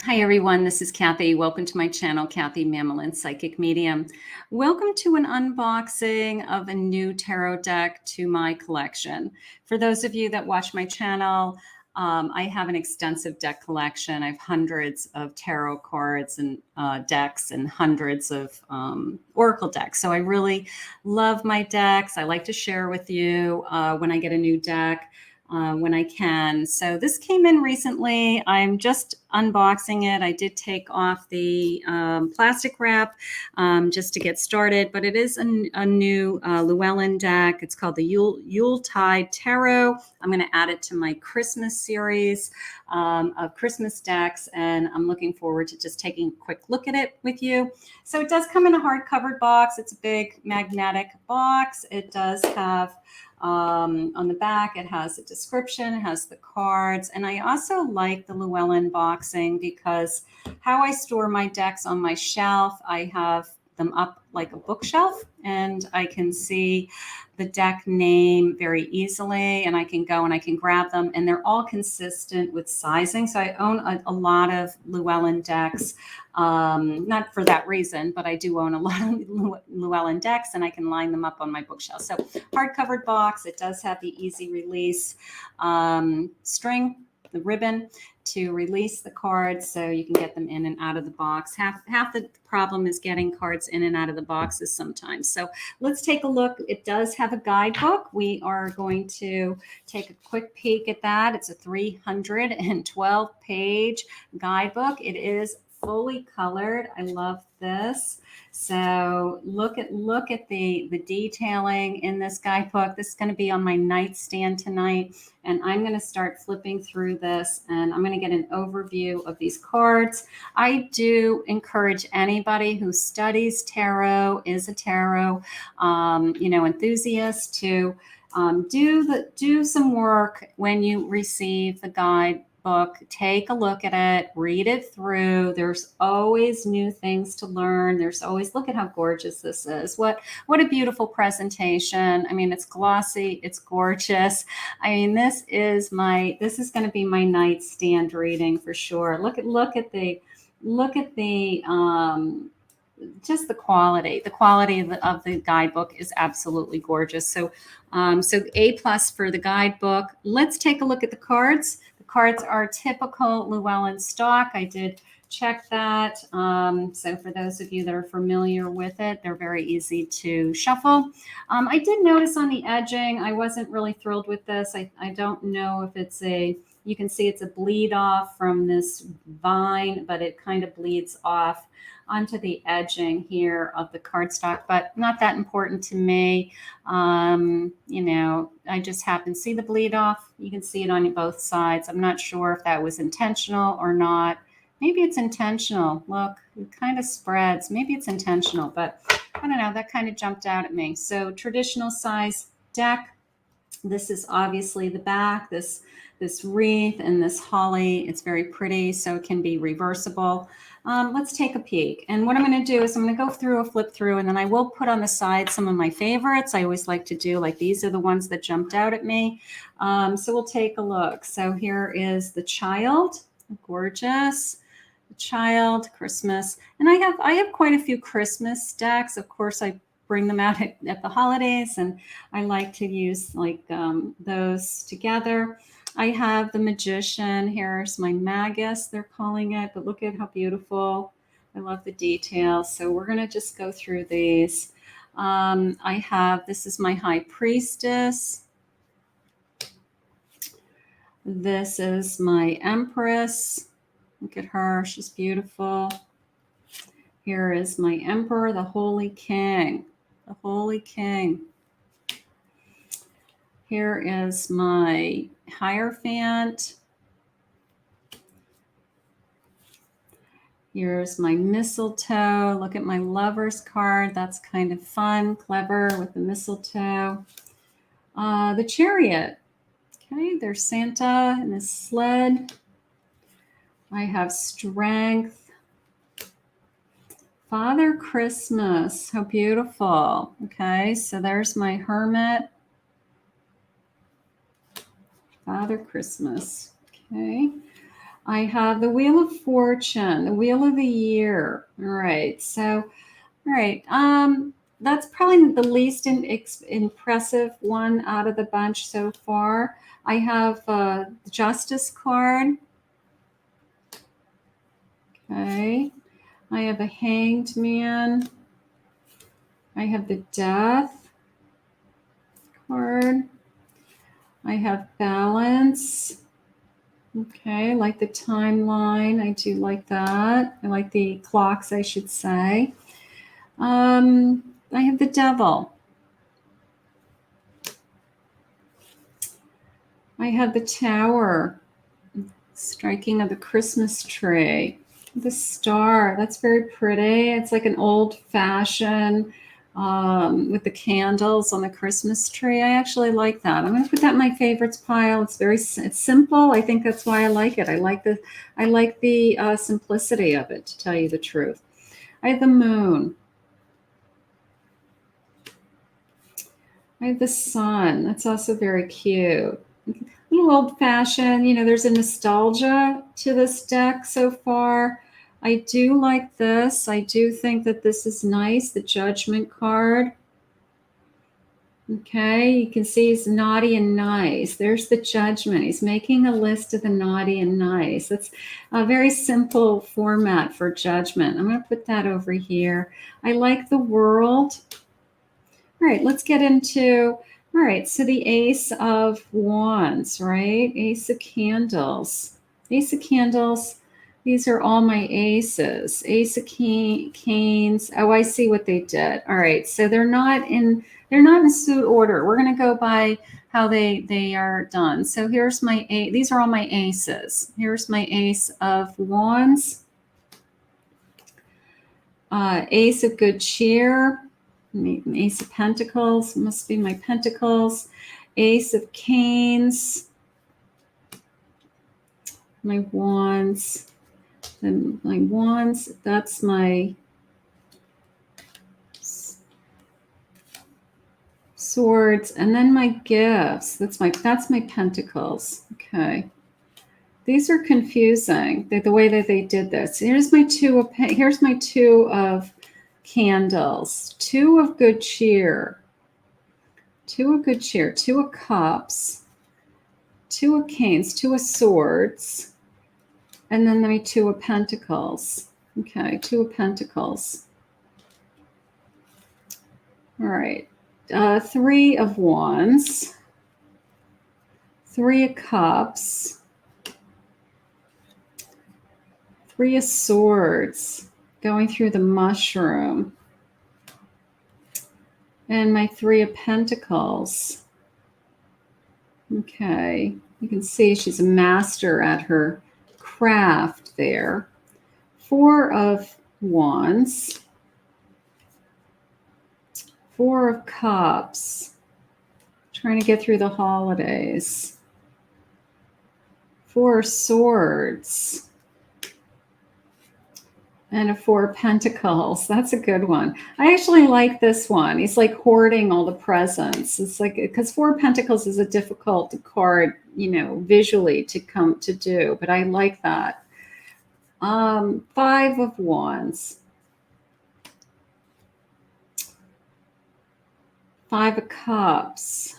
Hi everyone, this is Kathy. Welcome to my channel, Kathy Mamolen, Psychic Medium. Welcome to an unboxing of a new tarot deck to my collection. For those of you that watch my channel, I have an extensive deck collection. I have hundreds of tarot cards and decks and hundreds of oracle decks. So I really love my decks. I like to share with you when I get a new deck. When I can. So this came in recently. I'm just unboxing it. I did take off the plastic wrap just to get started, but it is a new Llewellyn deck. It's called the Yuletide Tarot. I'm going to add it to my Christmas series of Christmas decks, and I'm looking forward to just taking a quick look at it with you. So it does come in a hardcover box. It's a big magnetic box. It does have on the back, it has a description, it has the cards, and I also like the Llewellyn boxing because how I store my decks on my shelf, I have them up like a bookshelf, and I can see the deck name very easily, and I can go and I can grab them, and they're all consistent with sizing. So I own a lot of Llewellyn decks, not for that reason, but I do own a lot of Llewellyn decks, and I can line them up on my bookshelf. So hard-covered box. It does have the easy release string, the ribbon to release the cards so you can get them in and out of the box. Half the problem is getting cards in and out of the boxes sometimes. So let's take a look. It does have a guidebook. We are going to take a quick peek at that. It's a 312-page guidebook. It is fully colored. I love this. So look at the detailing in this guidebook. This is going to be on my nightstand tonight, and I'm going to start flipping through this, and I'm going to get an overview of these cards. I do encourage anybody who studies tarot, is a tarot enthusiast, to do some work when you receive the guide book. Take a look at it, read it through. There's always new things to learn. There's always, look at how gorgeous this is. What a beautiful presentation. I mean, it's glossy, it's gorgeous. I mean, this is going to be my nightstand reading for sure. Look at the just the quality of the guidebook is absolutely gorgeous. So A+ for the guidebook. Let's take a look at the cards. The cards are typical Llewellyn stock. I did check that. So for those of you that are familiar with it, they're very easy to shuffle. I did notice on the edging, I wasn't really thrilled with this. I don't know if it's you can see it's a bleed off from this vine, but it kind of bleeds off onto the edging here of the cardstock, but not that important to me. I just happen to see the bleed off. You can see it on both sides. I'm not sure if that was intentional or not. Maybe it's intentional. Look, it kind of spreads. Maybe it's intentional, but I don't know. That kind of jumped out at me. So traditional size deck. This is obviously the back, this wreath and this holly. It's very pretty, so it can be reversible. Let's take a peek. And what I'm going to do is I'm going to go through a flip through, and then I will put on the side some of my favorites. I always like to do, like, these are the ones that jumped out at me. So we'll take a look. So here is the child, gorgeous. The child, Christmas. And I have quite a few Christmas decks. Of course, I bring them out at the holidays, and I like to use those together. I have the Magician. Here's my Magus, they're calling it, but look at how beautiful. I love the details. So we're going to just go through these. This is my High Priestess. This is my Empress. Look at her, she's beautiful. Here is my Emperor, the Holy King. The Holy King. Here is my Hierophant. Here's my Mistletoe. Look at my Lover's card. That's kind of fun, clever with the mistletoe. The Chariot. Okay, there's Santa and his sled. I have Strength. Father Christmas, how beautiful. Okay, so there's my Hermit. Father Christmas. Okay. I have the Wheel of Fortune, the Wheel of the Year. All right. So, all right. That's probably the least impressive one out of the bunch so far. I have the Justice card. Okay. I have a Hanged Man. I have the Death card. I have Balance. Okay, I like the timeline. I do like that. I like the clocks, I should say. I have the Devil. I have the Tower. Striking of the Christmas tree. The Star. That's very pretty. It's like an old-fashioned with the candles on the Christmas tree. I actually like that. I'm going to put that in my favorites pile. It's simple. I think that's why I like it. I like the simplicity of it, to tell you the truth. I have the Moon. I have the Sun. That's also very cute. A little old-fashioned. You know, there's a nostalgia to this deck so far. I do like this. I do think that this is nice, the Judgment card. Okay, you can see he's naughty and nice. There's the Judgment. He's making a list of the naughty and nice. That's a very simple format for Judgment. I'm going to put that over here. I like the World. All right, let's get into, all right, so the Ace of Wands, right? Ace of Candles. Ace of Candles, these are all my aces. Ace of Canes. Oh, I see what they did. All right, so they're not in suit order. We're going to go by how they are done. So here's my these are all my aces. Here's my Ace of Wands. Ace of Good Cheer. Ace of Pentacles, must be my Pentacles. Ace of Canes, my Wands, then my Wands, that's my Swords, and then my Gifts. That's my Pentacles. Okay. These are confusing, the way that they did this. Here's my two of Candles, Two of Good Cheer, Two of Good Cheer, Two of Cups, Two of Canes, Two of Swords, and then my Two of Pentacles. Okay, Two of Pentacles. All right, Three of Wands, Three of Cups, Three of Swords, going through the mushroom, and my Three of Pentacles. Okay, you can see she's a master at her craft there. Four of Wands, Four of Cups, trying to get through the holidays. Four of Swords, and a Four of Pentacles. That's a good one. I actually like this one. He's like hoarding all the presents. It's like, because Four of Pentacles is a difficult card, you know, visually to come to do, but I like that. Five of Wands. Five of Cups.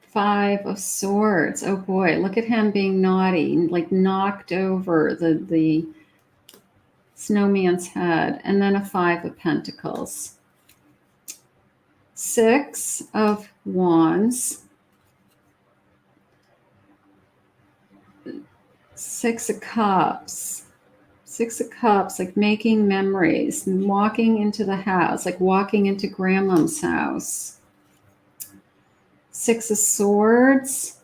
Five of Swords. Oh boy, look at him being naughty, like knocked over the snowman's head. And then a Five of Pentacles. Six of Wands. Six of Cups. Six of Cups, like making memories and walking into the house, like walking into Grandma's house. Six of Swords,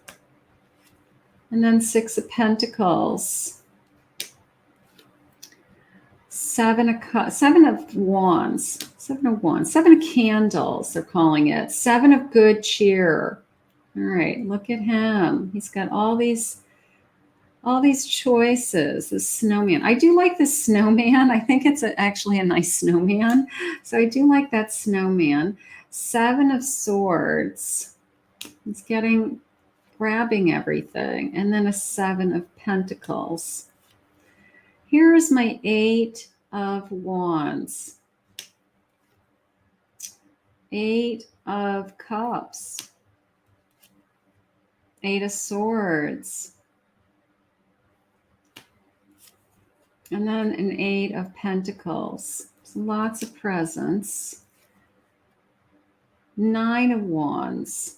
and then Six of Pentacles. Seven of Wands. Seven of Wands. Seven of Candles, they're calling it. Seven of Good Cheer. All right, look at him. He's got all these choices. The snowman. I do like the snowman. I think it's actually a nice snowman. So I do like that snowman. Seven of Swords. It's getting grabbing everything. And then a 7 of Pentacles. Here's my 8 of Wands. 8 of Cups. 8 of Swords. And then an 8 of Pentacles. So lots of presents. 9 of Wands.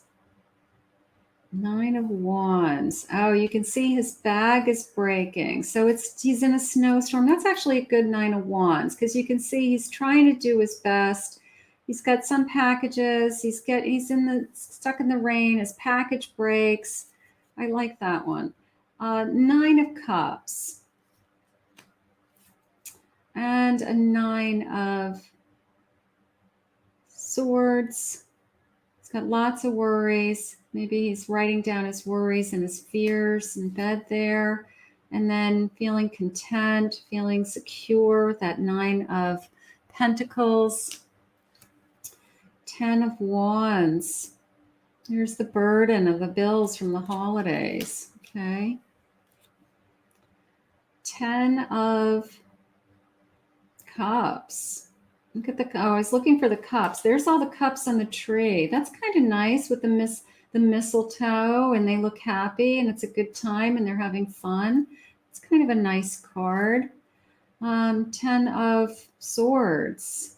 9 of Wands. Oh, you can see his bag is breaking. So he's in a snowstorm. That's actually a good 9 of Wands because you can see he's trying to do his best. He's got some packages. He's stuck in the rain. His package breaks. I like that one. 9 of Cups. And a 9 of Swords. He's got lots of worries. Maybe he's writing down his worries and his fears in bed there. And then feeling content, feeling secure. That 9 of Pentacles. 10 of Wands. Here's the burden of the bills from the holidays. Okay. 10 of Cups. Look at I was looking for the cups. There's all the cups on the tree. That's kind of nice with the mistletoe, and they look happy, and it's a good time, and they're having fun. It's kind of a nice card. 10 of Swords.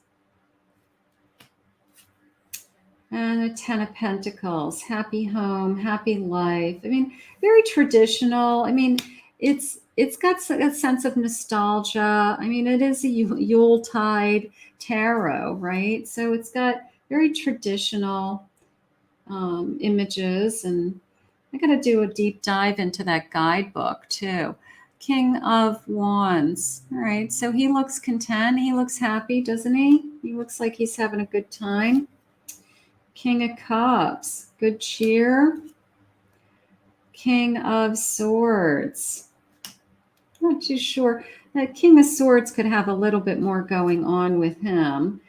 And a 10 of Pentacles. Happy home, happy life. I mean, very traditional. I mean, it's got a sense of nostalgia. I mean, it is a Yuletide tarot, right? So it's got very traditional images, and I got to do a deep dive into that guidebook too. King of Wands. All right, so he looks content. He looks happy, doesn't he? He looks like he's having a good time. King of Cups. Good cheer. King of Swords. Not too sure. That King of Swords could have a little bit more going on with him.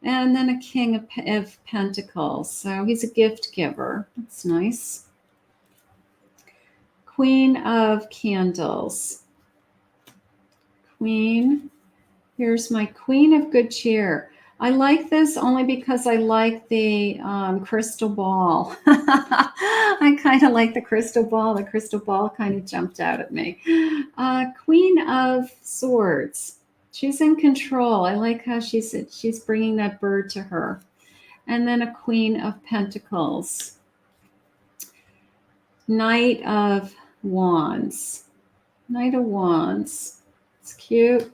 And then a King of Pentacles. So he's a gift giver. That's nice. Queen of Candles. Queen. Here's my Queen of Good Cheer. I like this only because I like the crystal ball. I kind of like the crystal ball. The crystal ball kind of jumped out at me. Queen of Swords. She's in control. I like how she's bringing that bird to her. And then a Queen of Pentacles. Knight of Wands. Knight of Wands. It's cute.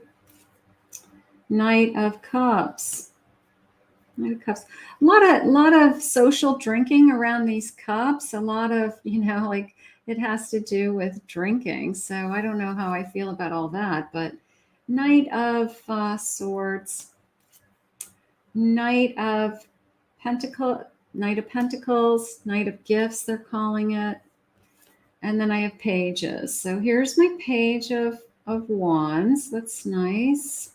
Knight of Cups. Knight of Cups. A lot of social drinking around these cups. A lot of, like it has to do with drinking. So I don't know how I feel about all that. But Knight of Swords. Knight of Pentacles. Knight of Gifts, they're calling it. And then I have pages. So here's my page of Wands. That's nice.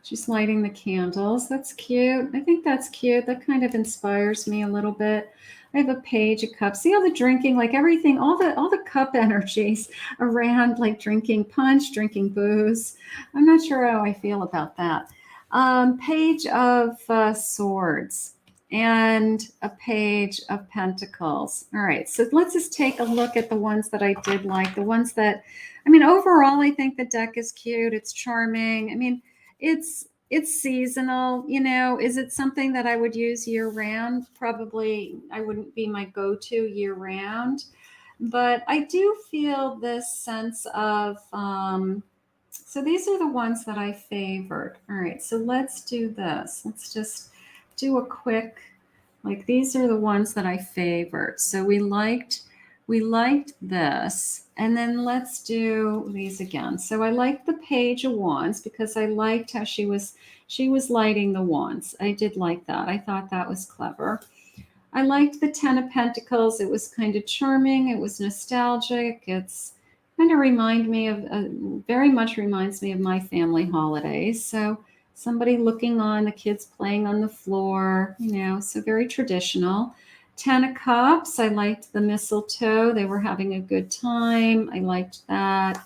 She's lighting the candles. That's cute. I think that's cute. That kind of inspires me a little bit. I have a page of cups. See all the drinking, like everything, all the cup energies around, like drinking punch, drinking booze. I'm not sure how I feel about that. Page of Swords and a page of Pentacles. All right, so let's just take a look at the ones that I did like. The ones that, overall, I think the deck is cute. It's charming. It's seasonal, Is it something that I would use year round? Probably I wouldn't be my go-to year round, but I do feel this sense of, so these are the ones that I favored. All right, so let's do this. Let's just do a quick, these are the ones that I favored. So we liked this, and then let's do these again. So I liked the Page of Wands because I liked how she was lighting the wands. I did like that. I thought that was clever. I liked the 10 of Pentacles. It was kind of charming. It was nostalgic. It's kind of very much reminds me of my family holidays. So somebody looking on, the kids playing on the floor, so very traditional. Ten of Cups. I liked the mistletoe. They were having a good time. I liked that.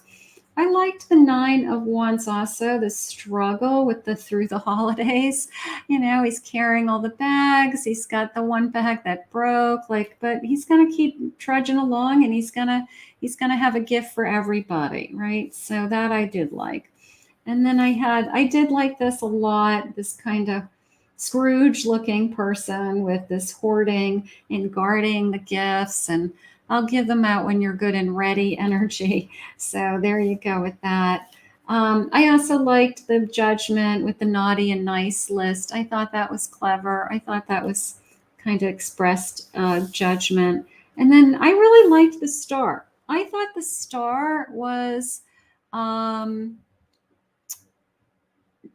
I liked the Nine of Wands also, the struggle with the through the holidays. You know, he's carrying all the bags. He's got the one bag that broke, like, but he's gonna keep trudging along, and he's gonna have a gift for everybody, right? So that I did like. And then I did like this a lot, this kind of Scrooge looking person with this hoarding and guarding the gifts, and I'll give them out when you're good and ready energy. So there you go with that. I also liked the Judgment with the naughty and nice list. I thought that was clever. I thought that was kind of expressed judgment. And then I really liked the Star. I thought the Star was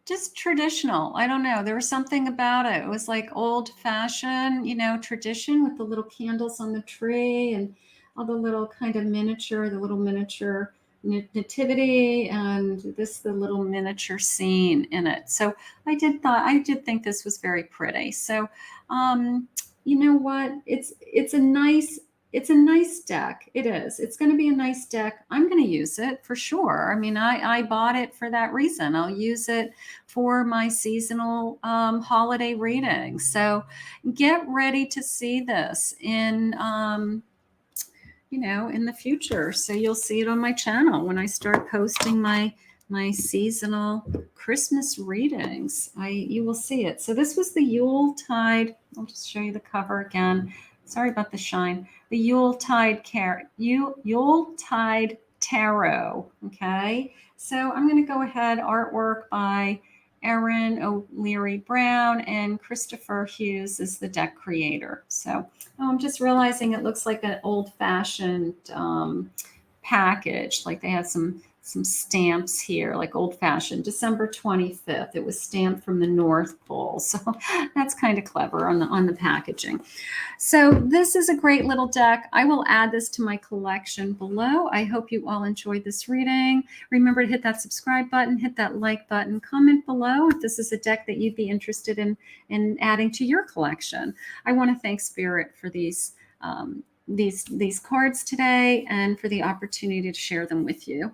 just traditional. I don't know. There was something about it. It was like old fashioned, you know, tradition with the little candles on the tree and all the little kind of miniature, the little miniature nativity, and the little miniature scene in it. So I did think this was very pretty. So, you know what? It's a nice deck. It is. It's going to be a nice deck. I'm going to use it for sure. I mean, I bought it for that reason. I'll use it for my seasonal holiday reading. So get ready to see this in, you know, in the future. So you'll see it on my channel when I start posting my seasonal Christmas readings. You will see it. So this was the Yuletide. I'll just show you the cover again. Sorry about the shine. The Yuletide Tarot. Okay. So I'm going to go ahead. Artwork by Erin O'Leary Brown, and Christopher Hughes is the deck creator. So I'm just realizing it looks like an old-fashioned package. Like they have some stamps here, like old-fashioned. December 25th. It was stamped from the North Pole. So that's kind of clever on the packaging. So this is a great little deck. I will add this to my collection below. I hope you all enjoyed this reading. Remember to hit that subscribe button, hit that like button, comment below if this is a deck that you'd be interested in adding to your collection. I want to thank Spirit for these cards today and for the opportunity to share them with you.